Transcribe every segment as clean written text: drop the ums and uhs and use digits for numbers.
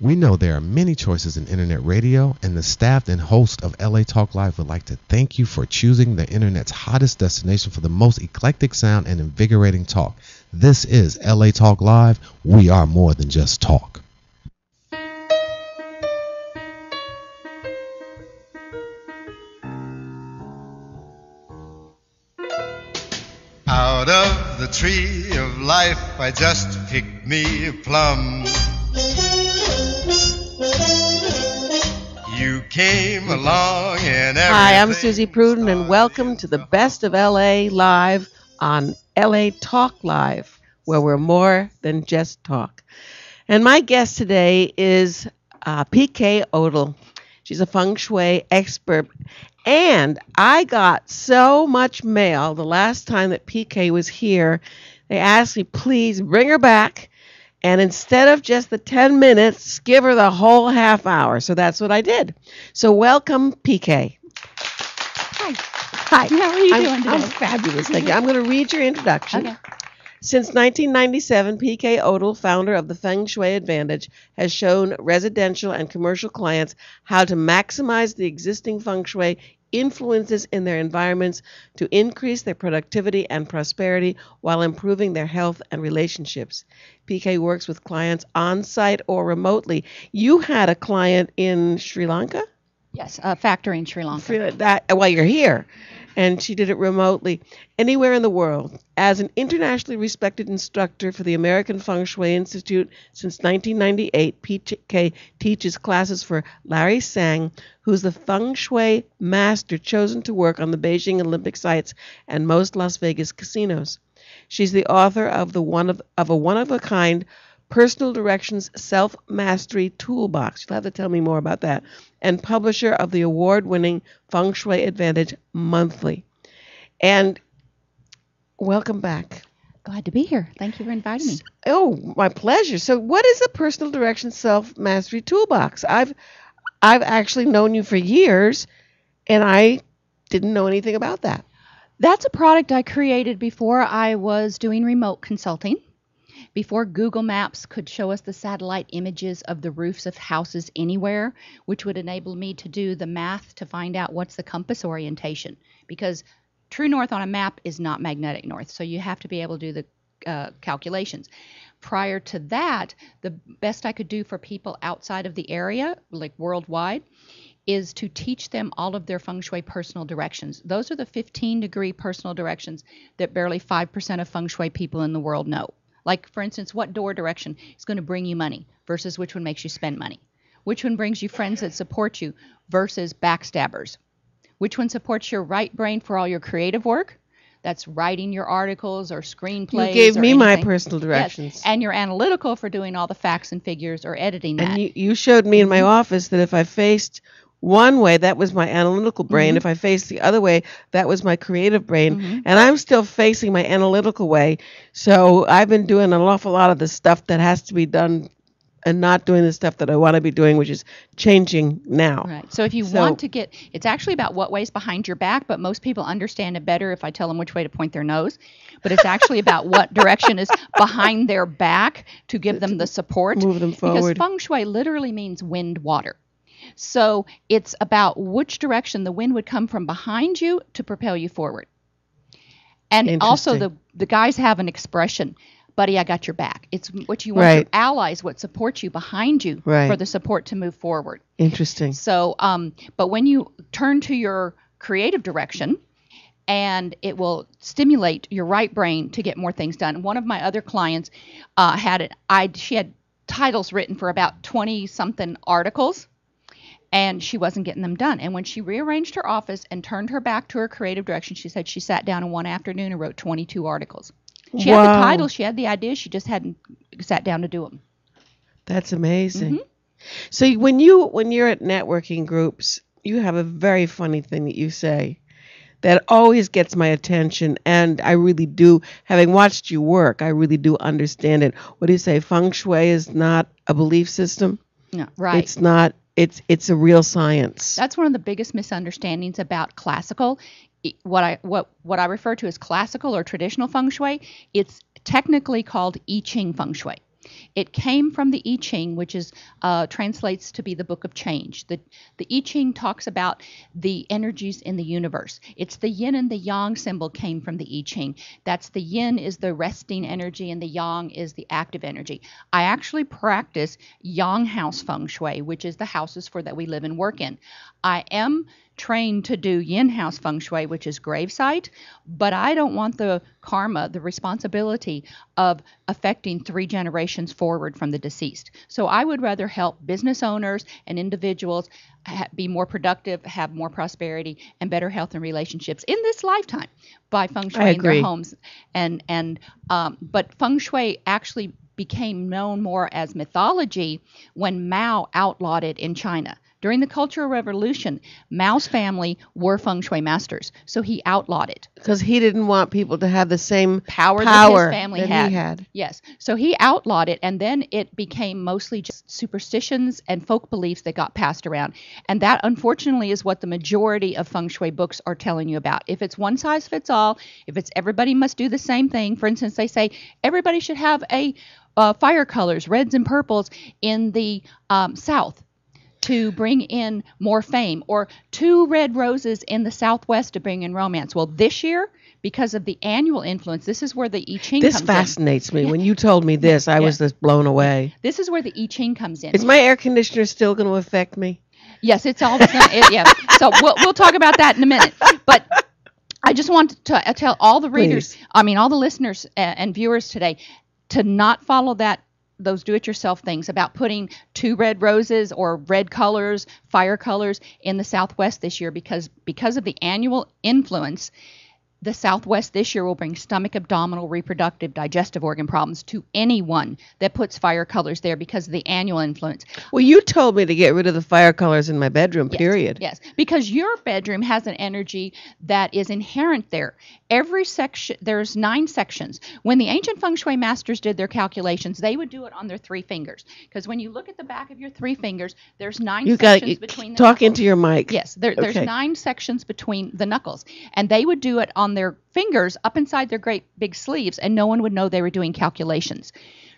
We know there are many choices in internet radio, and the staff and host of LA Talk Live would like to thank you for choosing the internet's hottest destination for the most eclectic sound and invigorating talk. This is LA Talk Live. We are more than just talk. Out of the tree of life, I just picked me a plum. You came along and everything. Hi, I'm Suzy Prudden, and welcome to the Best of LA Live on LA Talk Live, where we're more than just talk. And my guest today is PK Odle. She's a feng shui expert. And I got so much mail the last time that PK was here. They asked me, please bring her back. And instead of just the 10 minutes, give her the whole half hour. So that's what I did. So welcome, PK. Hi. Hi. How are you doing today? I'm fabulous. Thank you. I'm going to read your introduction. Okay. Since 1997, PK Odle, founder of the Feng Shui Advantage, has shown residential and commercial clients how to maximize the existing feng shui influences in their environments to increase their productivity and prosperity while improving their health and relationships. PK works with clients on-site or remotely. You had a client in Sri Lanka? Yes, a factory in Sri Lanka. While you're here. And she did it remotely, anywhere in the world. As an internationally respected instructor for the American Feng Shui Institute since 1998, PK teaches classes for Larry Sang, who's the feng shui master chosen to work on the Beijing Olympic sites and most Las Vegas casinos. She's the author of a one-of-a-kind Personal Directions Self-Mastery Toolbox. You'll have to tell me more about that. And publisher of the award-winning Feng Shui Advantage Monthly. And welcome back. Glad to be here. Thank you for inviting me. Oh, my pleasure. So what is the Personal Directions Self-Mastery Toolbox? I've actually known you for years, and I didn't know anything about that. That's a product I created before I was doing remote consulting. Before Google Maps could show us the satellite images of the roofs of houses anywhere, which would enable me to do the math to find out what's the compass orientation. Because true north on a map is not magnetic north, so you have to be able to do the calculations. Prior to that, the best I could do for people outside of the area, like worldwide, is to teach them all of their feng shui personal directions. Those are the 15-degree personal directions that barely 5% of feng shui people in the world know. Like, for instance, what door direction is going to bring you money versus which one makes you spend money? Which one brings you friends that support you versus backstabbers? Which one supports your right brain for all your creative work? That's writing your articles or screenplays. You gave me anything. my personal directions. Yes. And your analytical for doing all the facts and figures or editing that. And you showed me in my office that if I faced one way, that was my analytical brain. Mm-hmm. If I faced the other way, that was my creative brain. Mm-hmm. And I'm still facing my analytical way. So I've been doing an awful lot of the stuff that has to be done and not doing the stuff that I want to be doing, which is changing now. Right. So if you want to get, it's actually about what way's behind your back, but most people understand it better if I tell them which way to point their nose. But it's actually about what direction is behind their back to give them the support. Move them forward. Because feng shui literally means wind, water. So it's about which direction the wind would come from behind you to propel you forward. And also the guys have an expression, buddy, I got your back. It's what you want your allies, what supports you behind you for the support to move forward. Interesting. So, but when you turn to your creative direction, and it will stimulate your right brain to get more things done. One of my other clients she had titles written for about 20-something articles, and she wasn't getting them done. And when she rearranged her office and turned her back to her creative direction, she said she sat down in one afternoon and wrote 22 articles. She had the title, she had the ideas, she just hadn't sat down to do them. That's amazing. Mm-hmm. So when you're at networking groups, you have a very funny thing that you say that always gets my attention, and I really do, having watched you work, I really do understand it. What do you say? Feng Shui is not a belief system? No, right. It's not. It's a real science. That's one of the biggest misunderstandings about classical. What I refer to as classical or traditional feng shui, it's technically called I Ching feng shui. It came from the I Ching, which is translates to be the book of change. The I Ching talks about the energies in the universe. It's the yin and the yang symbol came from the I Ching. That's the yin is the resting energy and the yang is the active energy. I actually practice yang house feng shui, which is the houses for that we live and work in. I am trained to do yin house feng shui, which is gravesite, but I don't want the karma, the responsibility of affecting 3 generations forward from the deceased. So I would rather help business owners and individuals be more productive, have more prosperity, and better health and relationships in this lifetime by feng shui in their homes. But feng shui actually became known more as mythology when Mao outlawed it in China. During the Cultural Revolution, Mao's family were feng shui masters, so he outlawed it. Because he didn't want people to have the same power that his family he had. Yes, so he outlawed it, and then it became mostly just superstitions and folk beliefs that got passed around. And that, unfortunately, is what the majority of feng shui books are telling you about. If it's one size fits all, if it's everybody must do the same thing, for instance, they say everybody should have a fire colors, reds and purples in the South, to bring in more fame, or 2 red roses in the Southwest to bring in romance. Well, this year, because of the annual influence, this is where the I Ching comes in. This fascinates me. When you told me this, I was just blown away. This is where the I Ching comes in. Is my air conditioner still going to affect me? Yes, it's always yeah. So we'll talk about that in a minute. But I just want to tell all the readers, all the listeners and viewers today, to not follow those do-it-yourself things about putting 2 red roses or red colors, fire colors in the Southwest this year, because of the annual influence. The Southwest this year will bring stomach, abdominal, reproductive, digestive organ problems to anyone that puts fire colors there because of the annual influence. Well, you told me to get rid of the fire colors in my bedroom, period. Yes, because your bedroom has an energy that is inherent there. Every section, there's 9 sections. When the ancient feng shui masters did their calculations, they would do it on their 3 fingers. Because when you look at the back of your 3 fingers, there's 9 sections between the talk knuckles. Into your mic. Yes, there's 9 sections between the knuckles. And they would do it on their fingers up inside their great big sleeves, and no one would know they were doing calculations.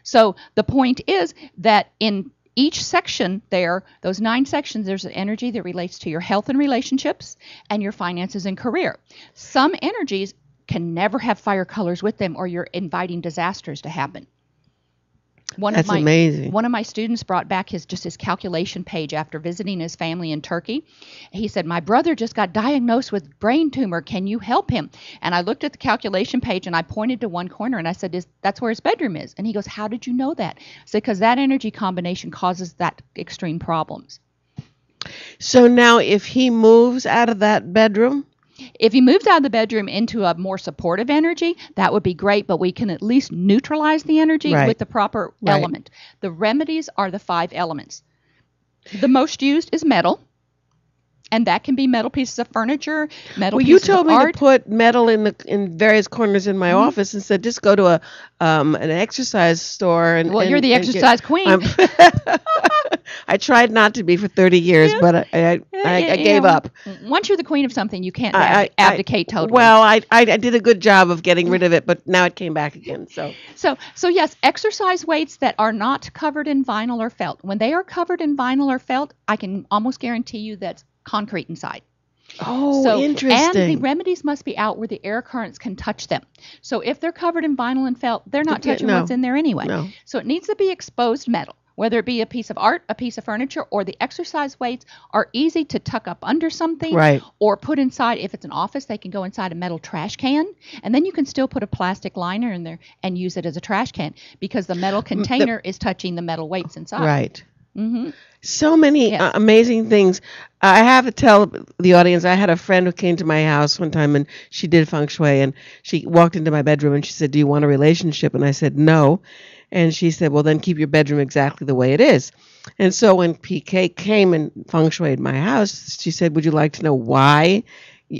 So the point is that in each section there, those 9 sections, there's an energy that relates to your health and relationships and your finances and career. Some energies can never have fire colors with them, or you're inviting disasters to happen. That's amazing. One of my students brought back his calculation page after visiting his family in Turkey. He said, "My brother just got diagnosed with brain tumor. Can you help him?" And I looked at the calculation page and I pointed to one corner and I said, "That's where his bedroom is." And he goes, "How did you know that?" I said, "Because that energy combination causes that extreme problems." So now if he moves out of that bedroom? If he moves out of the bedroom into a more supportive energy, that would be great, but we can at least neutralize the energy with the proper element. The remedies are the 5 elements. The most used is metal, and that can be metal pieces of furniture, metal pieces of art. Well, you told me to put metal in various corners in my office and said just go to an exercise store. You're the exercise queen. I tried not to be for 30 years, but I gave up. Once you're the queen of something, you can't abdicate totally. Well, I did a good job of getting rid of it, but now it came back again. So yes, exercise weights that are not covered in vinyl or felt. When they are covered in vinyl or felt, I can almost guarantee you that's concrete inside. Oh, interesting. And the remedies must be out where the air currents can touch them. So if they're covered in vinyl and felt, they're not touching what's in there anyway. No. So it needs to be exposed metal, whether it be a piece of art, a piece of furniture, or the exercise weights are easy to tuck up under something or put inside. If it's an office, they can go inside a metal trash can, and then you can still put a plastic liner in there and use it as a trash can because the metal container is touching the metal weights inside. Right. Mm-hmm. So many amazing things. I have to tell the audience, I had a friend who came to my house one time and she did feng shui, and she walked into my bedroom and she said, "Do you want a relationship?" And I said, "No." And she said, "Well, then keep your bedroom exactly the way it is." And so when PK came and feng shuied my house, she said, "Would you like to know why?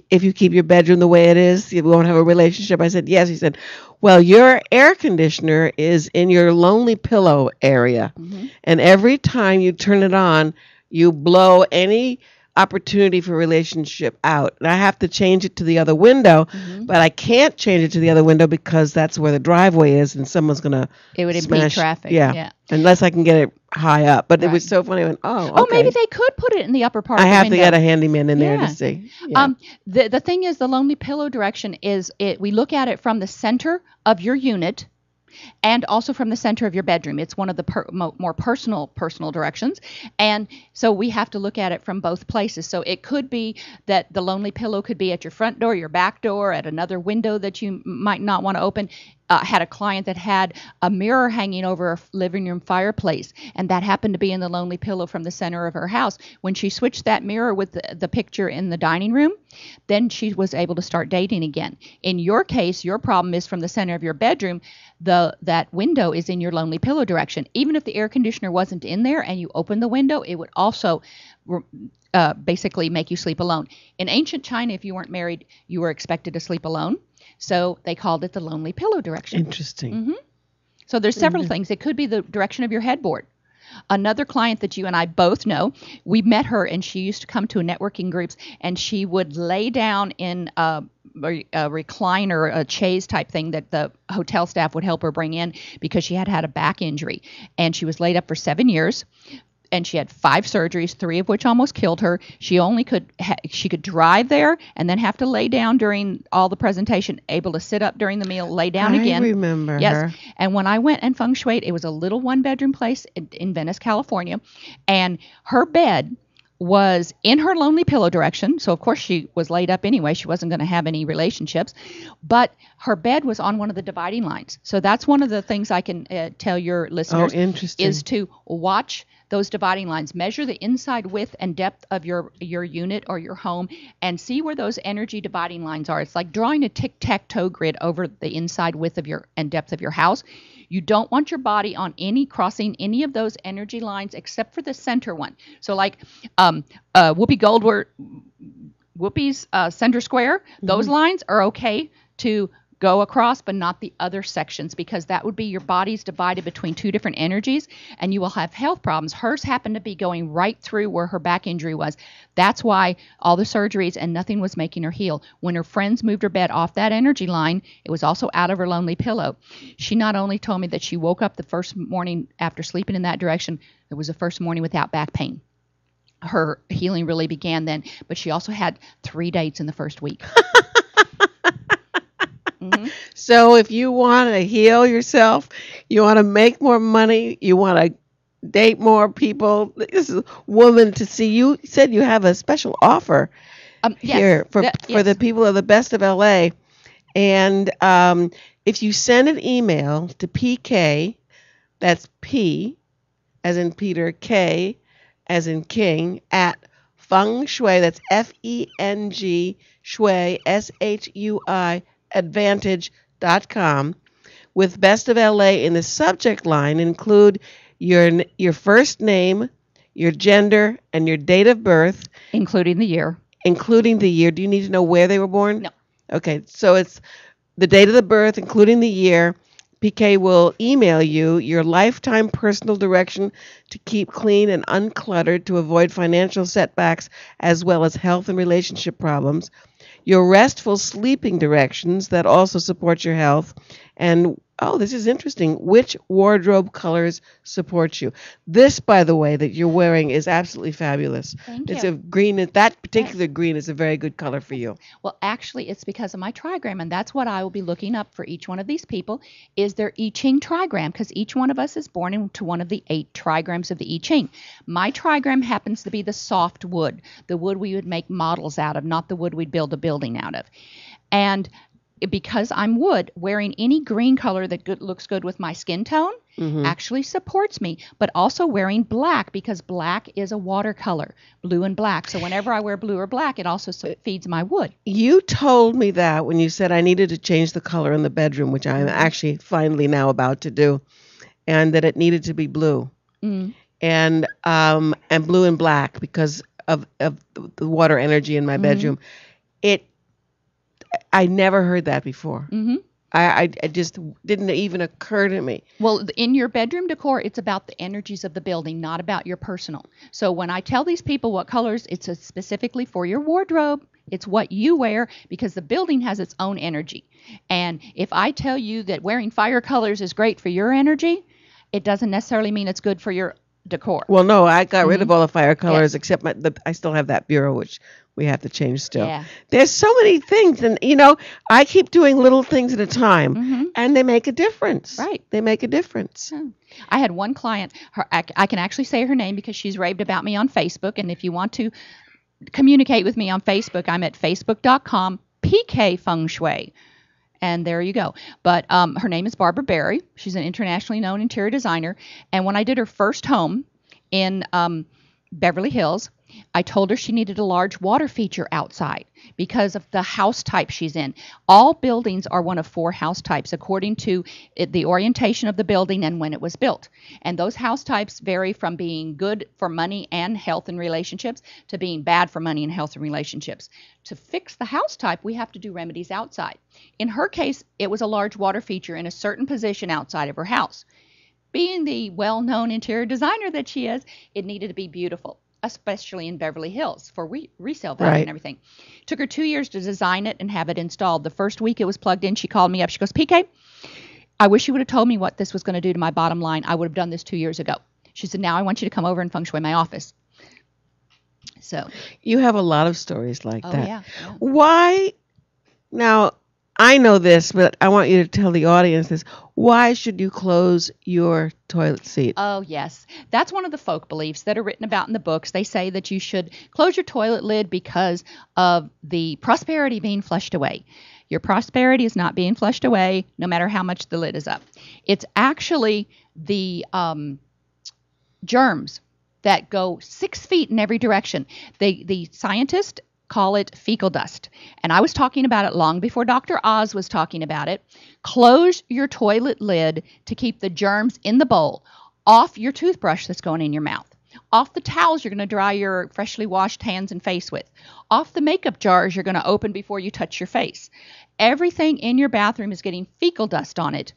If you keep your bedroom the way it is, you won't have a relationship?" I said, "Yes." He said, "Well, your air conditioner is in your lonely pillow area. Mm-hmm. And every time you turn it on, you blow any opportunity for relationship out. And I have to change it to the other window, but I can't change it to the other window because that's where the driveway is and someone's going to It would impede smash traffic. Yeah. Unless I can get it high up. But it was Right. so funny. I went, okay. Oh, maybe they could put it in the upper part I of the have to window. get a handyman in there Yeah. to see. Yeah. The thing is, the lonely pillow direction is we look at it from the center of your unit and also from the center of your bedroom. It's one of the more personal directions. And so we have to look at it from both places. So it could be that the lonely pillow could be at your front door, your back door, at another window that you might not want to open. Had a client that had a mirror hanging over a living room fireplace, and that happened to be in the lonely pillow from the center of her house. When she switched that mirror with the picture in the dining room, then she was able to start dating again. In your case, your problem is from the center of your bedroom. That window is in your lonely pillow direction. Even if the air conditioner wasn't in there and you opened the window, it would also basically make you sleep alone. In ancient China, if you weren't married, you were expected to sleep alone. So they called it the lonely pillow direction. Interesting. So there's several things. It could be the direction of your headboard. Another client that you and I both know, we met her and she used to come to networking groups and she would lay down in a recliner, a chaise type thing that the hotel staff would help her bring in because she had a back injury. And she was laid up for 7 years. And she had 5 surgeries, 3 of which almost killed her. She only could drive there and then have to lay down during all the presentation, able to sit up during the meal, lay down again. I remember Yes. her. And when I went and feng shuied, it was a little 1-bedroom place in Venice, California, and her bed was in her lonely pillow direction. So, of course, she was laid up anyway. She wasn't going to have any relationships. But her bed was on one of the dividing lines. So that's one of the things I can tell your listeners interesting. is to watch those dividing lines. Measure the inside width and depth of your unit or your home and see where those energy dividing lines are. It's like drawing a tic-tac-toe grid over the inside width of your and depth of your house. You don't want your body on crossing any of those energy lines except for the center one. So like Whoopi's center square, those lines are okay to go across, but not the other sections, because that would be your body's divided between 2 different energies and you will have health problems. Hers happened to be going right through where her back injury was. That's why all the surgeries and nothing was making her heal. When her friends moved her bed off that energy line, it was also out of her lonely pillow. She not only told me that she woke up the first morning after sleeping in that direction, it was the first morning without back pain. Her healing really began then, but she also had 3 dates in the first week. So if you want to heal yourself, you want to make more money, you want to date more people, this is a woman to see. You said you have a special offer here for the people of the Best of LA. And if you send an email to PK, that's P as in Peter, K as in King, at Feng Shui, that's FENG Shui, SHUI, advantage.com, with Best of LA in the subject line. Include your first name, your gender, and your date of birth. Including the year. Do you need to know where they were born? No. Okay, so it's the date of the birth, including the year. PK will email you your lifetime personal direction to keep clean and uncluttered to avoid financial setbacks as well as health and relationship problems, your restful sleeping directions that also support your health, and this is interesting, which wardrobe colors support you. This, by the way, that you're wearing is absolutely fabulous. Thank It's you. a green, that particular green is a very good color for you. Well, actually, it's because of my trigram, and that's what I will be looking up for each one of these people, is their I Ching trigram, because each one of us is born into one of the 8 trigrams of the I Ching. My trigram happens to be the soft wood, the wood we would make models out of, not the wood we'd build a building out of. And because I'm wood, wearing any green color that looks good with my skin tone actually supports me, but also wearing black, because black is a watercolor, blue and black. So whenever I wear blue or black, it also feeds my wood. You told me that when you said I needed to change the color in the bedroom, which I'm actually finally now about to do, and that it needed to be blue. And blue and black because of the water energy in my bedroom. I never heard that before. I just didn't even occur to me. Well, in your bedroom decor, it's about the energies of the building, not about your personal. So when I tell these people what colors, it's specifically for your wardrobe. It's what you wear because the building has its own energy. And if I tell you that wearing fire colors is great for your energy, it doesn't necessarily mean it's good for your decor. Well, no, I got rid of all the fire colors except I still have that bureau, which we have to change still. Yeah. There's so many things, and I keep doing little things at a time, and they make a difference. Right. They make a difference. I had one client, I can actually say her name because she's raved about me on Facebook, and if you want to communicate with me on Facebook, I'm at facebook.com PK Feng Shui. And there you go. But her name is Barbara Berry. She's an internationally known interior designer. And when I did her first home in Beverly Hills, I told her she needed a large water feature outside because of the house type she's in. All buildings are one of 4 house types according to the orientation of the building and when it was built. And those house types vary from being good for money and health and relationships to being bad for money and health and relationships. To fix the house type, we have to do remedies outside. In her case, it was a large water feature in a certain position outside of her house. Being the well-known interior designer that she is, it needed to be beautiful, especially in Beverly Hills for resale value and everything. Took her 2 years to design it and have it installed. The first week it was plugged in, she called me up. She goes, PK, I wish you would have told me what this was going to do to my bottom line. I would have done this 2 years ago. She said, now I want you to come over and feng shui my office. So You have a lot of stories like that. yeah. Why? Now, I know this, but I want you to tell the audience this. Why should you close your toilet seat? Oh, yes. That's one of the folk beliefs that are written about in the books. They say that you should close your toilet lid because of the prosperity being flushed away. Your prosperity is not being flushed away, no matter how much the lid is up. It's actually the germs that go 6 feet in every direction. The scientists call it fecal dust. And I was talking about it long before Dr. Oz was talking about it. Close your toilet lid to keep the germs in the bowl, off your toothbrush that's going in your mouth, off the towels you're going to dry your freshly washed hands and face with, off the makeup jars you're going to open before you touch your face. Everything in your bathroom is getting fecal dust on it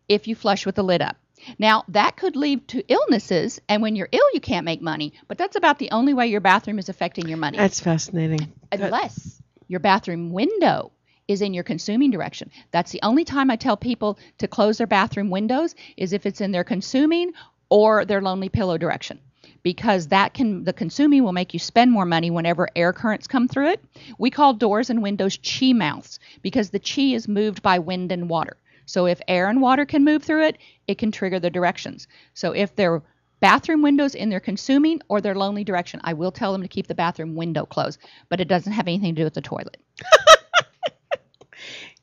if you flush with the lid up. Now, that could lead to illnesses, and when you're ill, you can't make money, but that's about the only way your bathroom is affecting your money. That's fascinating. Unless your bathroom window is in your consuming direction. That's the only time I tell people to close their bathroom windows is if it's in their consuming or their lonely pillow direction, because the consuming will make you spend more money whenever air currents come through it. We call doors and windows chi mouths because the chi is moved by wind and water. So if air and water can move through it, it can trigger the directions. So if their bathroom windows in their consuming or their lonely direction, I will tell them to keep the bathroom window closed, but it doesn't have anything to do with the toilet.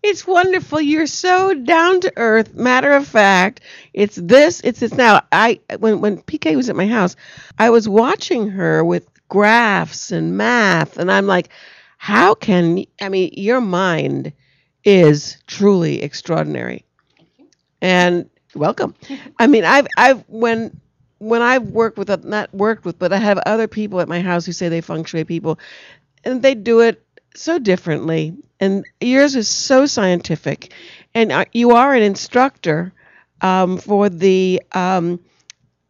It's wonderful. You're so down to earth, matter of fact. It's this. Now, when PK was at my house, I was watching her with graphs and math, and I'm like, your mind is truly extraordinary. Thank you. And welcome. I mean, when I've worked with, not worked with, but I have other people at my house who say they feng shui people, and they do it so differently. And yours is so scientific. And you are an instructor for the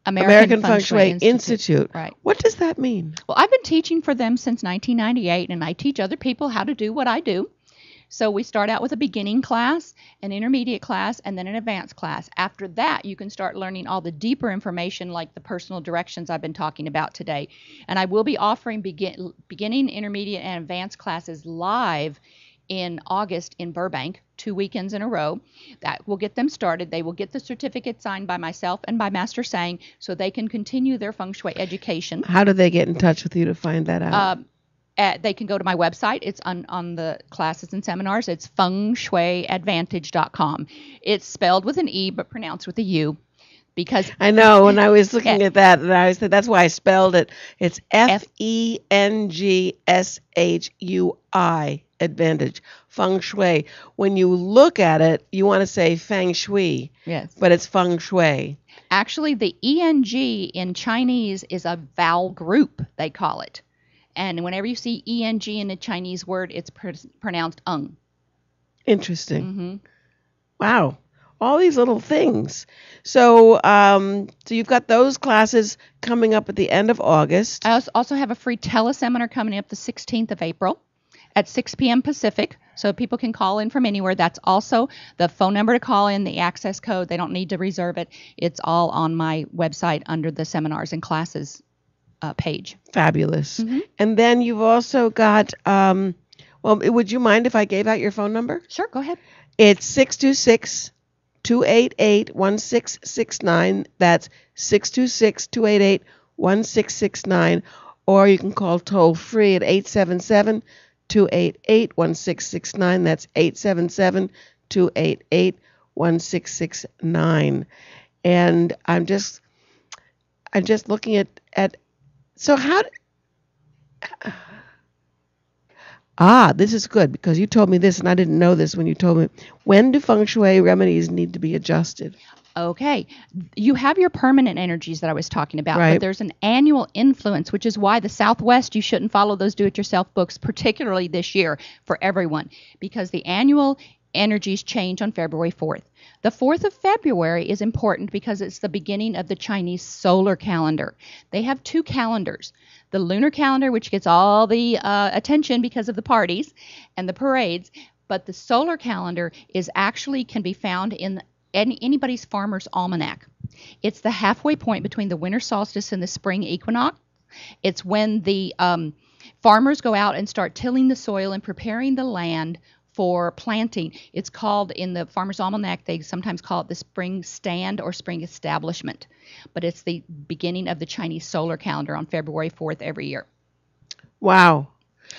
American Feng Shui Institute. Right. What does that mean? Well, I've been teaching for them since 1998, and I teach other people how to do what I do. So we start out with a beginning class, an intermediate class, and then an advanced class. After that, you can start learning all the deeper information like the personal directions I've been talking about today. And I will be offering beginning, intermediate, and advanced classes live in August in Burbank, 2 weekends in a row. That will get them started. They will get the certificate signed by myself and by Master Sang so they can continue their feng shui education. How do they get in touch with you to find that out? They can go to my website. It's on the classes and seminars. It's fengshuiadvantage.com. It's spelled with an E but pronounced with a U because I know when I was looking at that, and I said that's why I spelled it. It's FENGSHUI advantage. Feng Shui. When you look at it, you want to say Feng Shui. Yes. But it's Feng Shui. Actually, the ENG in Chinese is a vowel group, they call it. And whenever you see ENG in a Chinese word, it's pronounced ung. Interesting. Mm-hmm. Wow. All these little things. So, so you've got those classes coming up at the end of August. I also have a free teleseminar coming up the 16th of April at 6 p.m. Pacific, so people can call in from anywhere. That's also the phone number to call in, the access code. They don't need to reserve it. It's all on my website under the seminars and classes page. Fabulous. And then you've also got, well, would you mind if I gave out your phone number? Sure, go ahead. It's 626-288-1669. That's 626-288-1669. Or you can call toll free at 877-288-1669. That's 877-288-1669. And I'm just looking at so this is good because you told me this and I didn't know this when you told me. When do feng shui remedies need to be adjusted? Okay. You have your permanent energies that I was talking about, Right. but there's an annual influence, which is why the Southwest, you shouldn't follow those do-it-yourself books, particularly this year for everyone, because the annual energies change on February 4th. The 4th of February is important because it's the beginning of the Chinese solar calendar. They have two calendars. The lunar calendar, which gets all the attention because of the parties and the parades, but the solar calendar is actually can be found in anybody's farmer's almanac. It's the halfway point between the winter solstice and the spring equinox. It's when the farmers go out and start tilling the soil and preparing the land for planting. It's called, in the Farmer's Almanac, they sometimes call it the spring stand or spring establishment. But it's the beginning of the Chinese solar calendar on February 4th every year. Wow.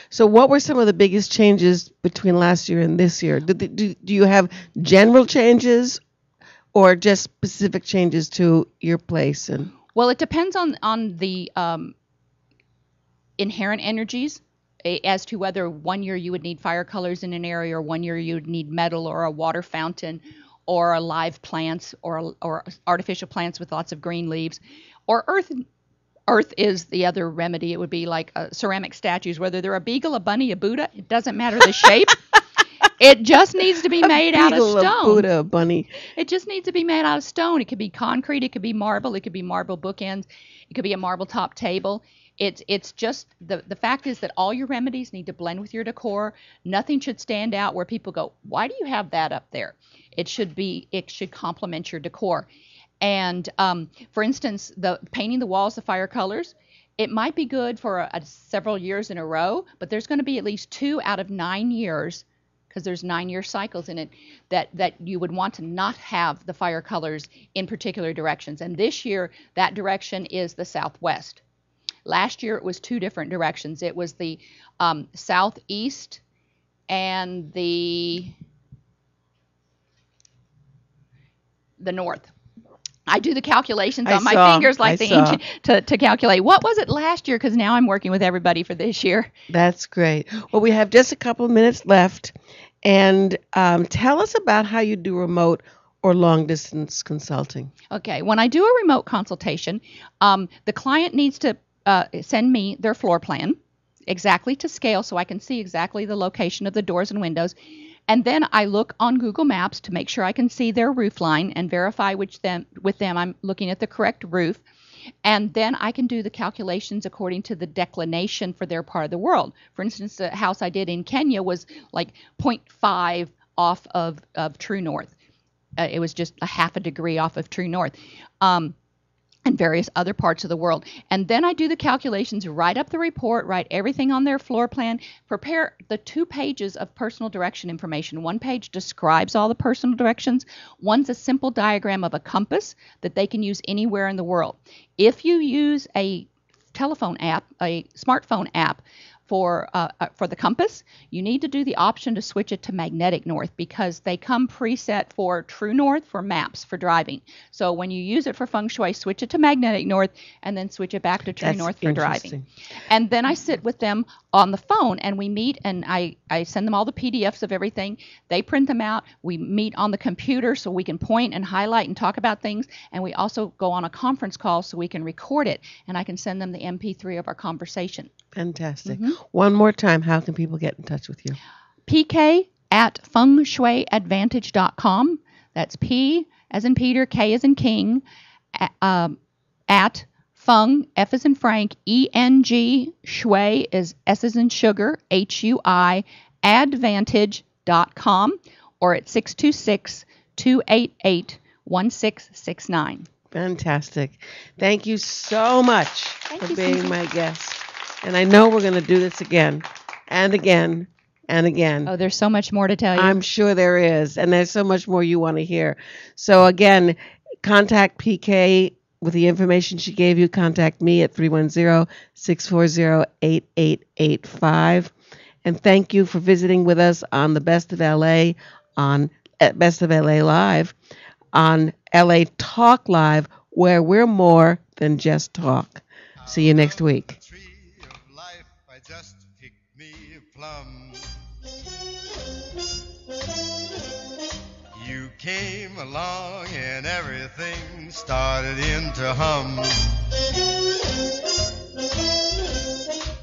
So what were some of the biggest changes between last year and this year? Do you have general changes or just specific changes to your place? And Well, it depends on the inherent energies as to whether one year you would need fire colors in an area or one year you would need metal or a water fountain or a live plants or artificial plants with lots of green leaves or earth. Earth is the other remedy. It would be like ceramic statues, whether they're a beagle, a bunny, a Buddha. It doesn't matter the shape. It just needs to be made out of stone. A Buddha, a bunny. It just needs to be made out of stone. It could be concrete. It could be marble. It could be marble bookends. It could be a marble top table. It's just the fact is that all your remedies need to blend with your decor. Nothing should stand out where people go, why do you have that up there? It should complement your decor. And for instance, the painting the walls the fire colors, it might be good for several years in a row, but there's going to be at least 2 out of 9 years, because there's 9-year cycles in it, that you would want to not have the fire colors in particular directions. And this year, that direction is the southwest. Last year, it was 2 different directions. It was the southeast and the north. I do the calculations on my fingers like the ancient to calculate. What was it last year? Because now I'm working with everybody for this year. That's great. Well, we have just a couple of minutes left. And tell us about how you do remote or long-distance consulting. Okay. When I do a remote consultation, the client needs to send me their floor plan exactly to scale so I can see exactly the location of the doors and windows. And then I look on Google Maps to make sure I can see their roof line and verify with them I'm looking at the correct roof. And then I can do the calculations according to the declination for their part of the world. For instance, the house I did in Kenya was like 0.5 off of true north. It was just a half a degree off of true north. And various other parts of the world. And then I do the calculations, write up the report, write everything on their floor plan, prepare the 2 pages of personal direction information. 1 page describes all the personal directions. One's a simple diagram of a compass that they can use anywhere in the world. If you use a telephone app, a smartphone app, for the compass, you need to do the option to switch it to magnetic north because they come preset for true north for maps for driving. So when you use it for feng shui, switch it to magnetic north and then switch it back to true north for driving. And then I sit with them on the phone and we meet and I send them all the PDFs of everything. They print them out. We meet on the computer so we can point and highlight and talk about things. And we also go on a conference call so we can record it and I can send them the MP3 of our conversation. Fantastic. One more time, how can people get in touch with you? PK@fengshuiadvantage.com. That's P as in Peter, K as in King, at Fung, F as in Frank, ENG, Shui is S as in Sugar, HUI, advantage.com, or at 626-288-1669. Fantastic. Thank you so much for you, being Suzy. my guest. And I know we're going to do this again and again and again. Oh, there's so much more to tell you. I'm sure there is. And there's so much more you want to hear. So again, contact PK with the information she gave you. Contact me at 310-640-8885. And thank you for visiting with us on the Best of LA, on Best of LA Live, on LA Talk Live, where we're more than just talk. See you next week. Tree of life, I just picked me a plum. You came along and everything started into hum.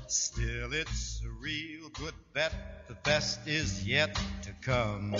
Still, it's a real good bet. The best is yet to come.